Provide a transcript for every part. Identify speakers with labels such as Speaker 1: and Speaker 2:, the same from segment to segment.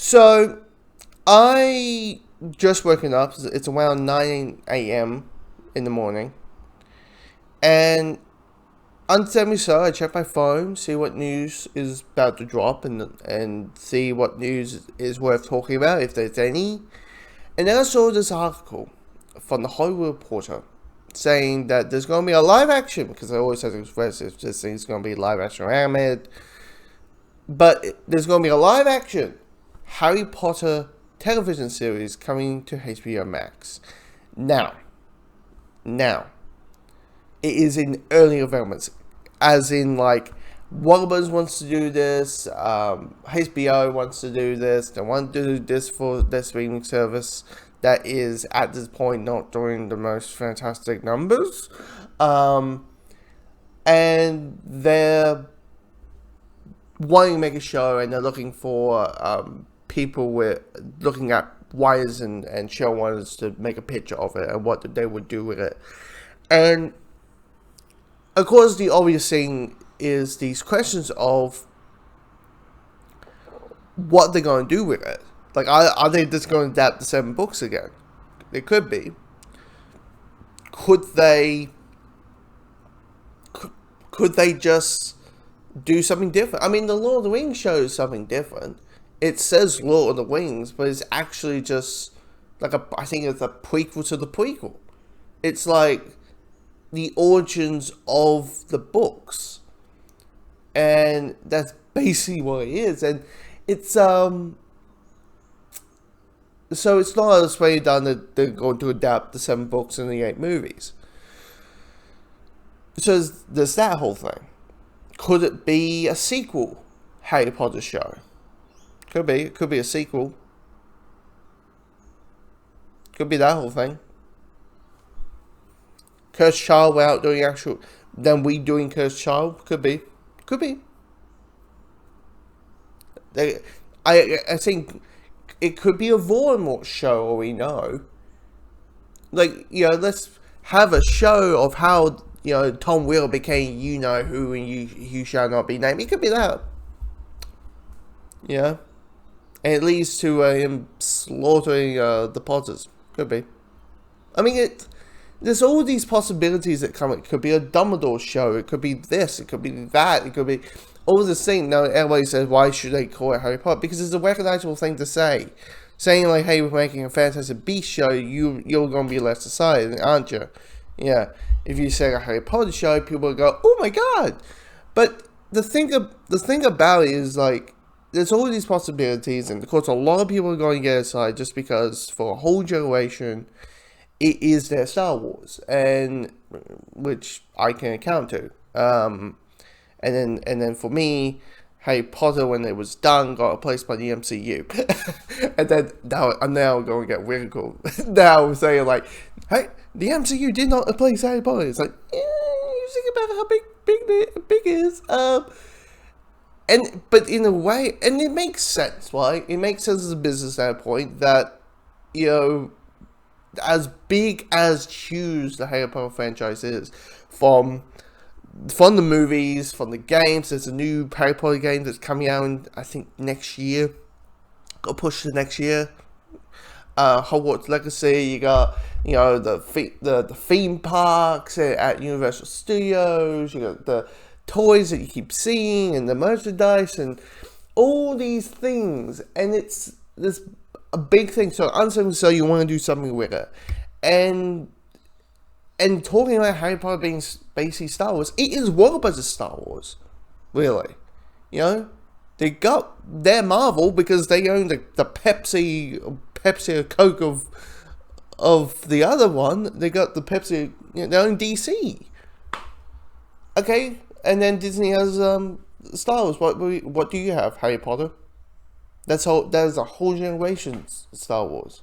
Speaker 1: So, I just woken up. It's around 9 a.m. in the morning. And unsteadily so, I check my phone, see what news is about to drop, and see what news is worth talking about, if there's any. And then I saw this article from the Hollywood Reporter saying that there's going to be a live action, because I always have to express if this thing's going to be live action or animated. But there's going to be a live action Harry Potter television series coming to HBO Max. Now, it is in early developments, as in like Warner wants to do this, HBO wants to do this, they want to do this for their streaming service that is at this point not doing the most fantastic numbers, and they're wanting to make a show, and they're looking for people with looking at writers and showrunners to make a picture of it and what they would do with it. And of course, the obvious thing is these questions of what they're going to do with it. Like, are they just going to adapt the 7 books again? It could be. Could they just do something different? I mean, the Lord of the Rings shows something different. It says Lord of the Rings, but it's actually just like I think it's a prequel to the prequel. It's like the origins of the books, and that's basically what it is. And it's so it's not as way done that they're going to adapt the 7 books and the 8 movies. So there's that whole thing. Could it be a sequel Harry Potter show? Could be. It could be a sequel. Could be that whole thing. Cursed Child without doing actual... Then we doing Cursed Child? Could be. Could be. I think it could be a Voldemort show, or we know. Like, let's have a show of how, Tom Riddle became you-know-who and you shall not be named. It could be that. Yeah. And it leads to him slaughtering the Potters. Could be. I mean, there's all these possibilities that come. It could be a Dumbledore show. It could be this. It could be that. It could be all this thing. Now, everybody says, why should they call it Harry Potter? Because it's a recognizable thing to say. Saying like, hey, we're making a Fantastic Beasts show, you're going to be less excited, aren't you? Yeah. If you say a Harry Potter show, people will go, oh my god. But the thing about it is, like, there's all these possibilities, and of course a lot of people are going to get excited just because for a whole generation it is their Star Wars, and which I can account to. And then for me, Harry Potter, when it was done, got replaced by the MCU. And then I'm now going to get ridiculed. Now I'm saying like, hey, the MCU did not replace Harry Potter. It's like, you think about how big it is. But in a way, and it makes sense, right? It makes sense as a business standpoint that, as big as huge the Harry Potter franchise is, from the movies, from the games, there's a new Harry Potter game that's coming out in, I think, next year. Got pushed to next year. Hogwarts Legacy, you got, the theme parks at Universal Studios, you got the toys that you keep seeing, and the merchandise, and all these things, and it's this a big thing. So so you want to do something with it, and talking about Harry Potter being basically Star Wars, it is Warner Bros. Star Wars, really. They got their Marvel because they own the Pepsi or Coke of the other one. They got the Pepsi, they own DC. Okay. And then Disney has Star Wars. What do you have? Harry Potter. That is a whole generation's Star Wars.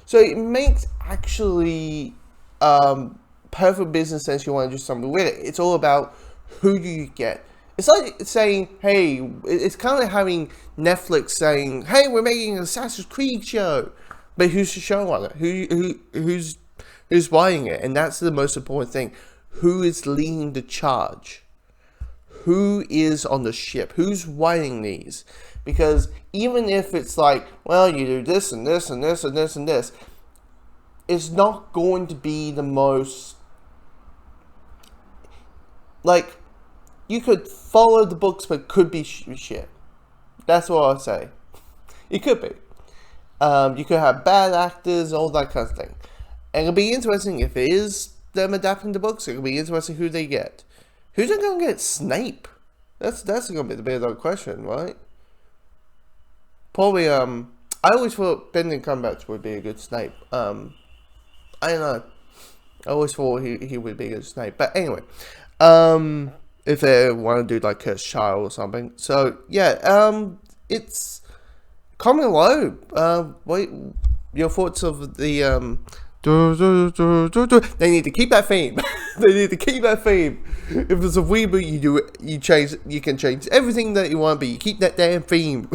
Speaker 1: So it makes actually perfect business sense. You want to do something with it. It's all about who do you get. It's like saying, hey, it's kind of like having Netflix saying, hey, we're making an Assassin's Creed show, but who's the show on it? Who's buying it? And that's the most important thing. Who is leading the charge? who is on the ship, who's writing these. Because even if it's like, well, you do this and this and this and this and this, it's not going to be the most, like, you could follow the books, but it could be shit. That's what I'll say. It could be. You could have bad actors, all that kind of thing. And it'll be interesting if it is them adapting the books. It'll be interesting who they get. Who's going to get Snape? That's going to be the big question, right? Probably, I always thought Benedict Cumberbatch would be a good Snape. I don't know. I always thought he would be a good Snape. But anyway, if they want to do like Cursed Child or something. So, yeah, it's comment below. What your thoughts of the, they need to keep that theme. They need to keep that theme. If there's a reboot, you can change everything that you want, but you keep that damn theme.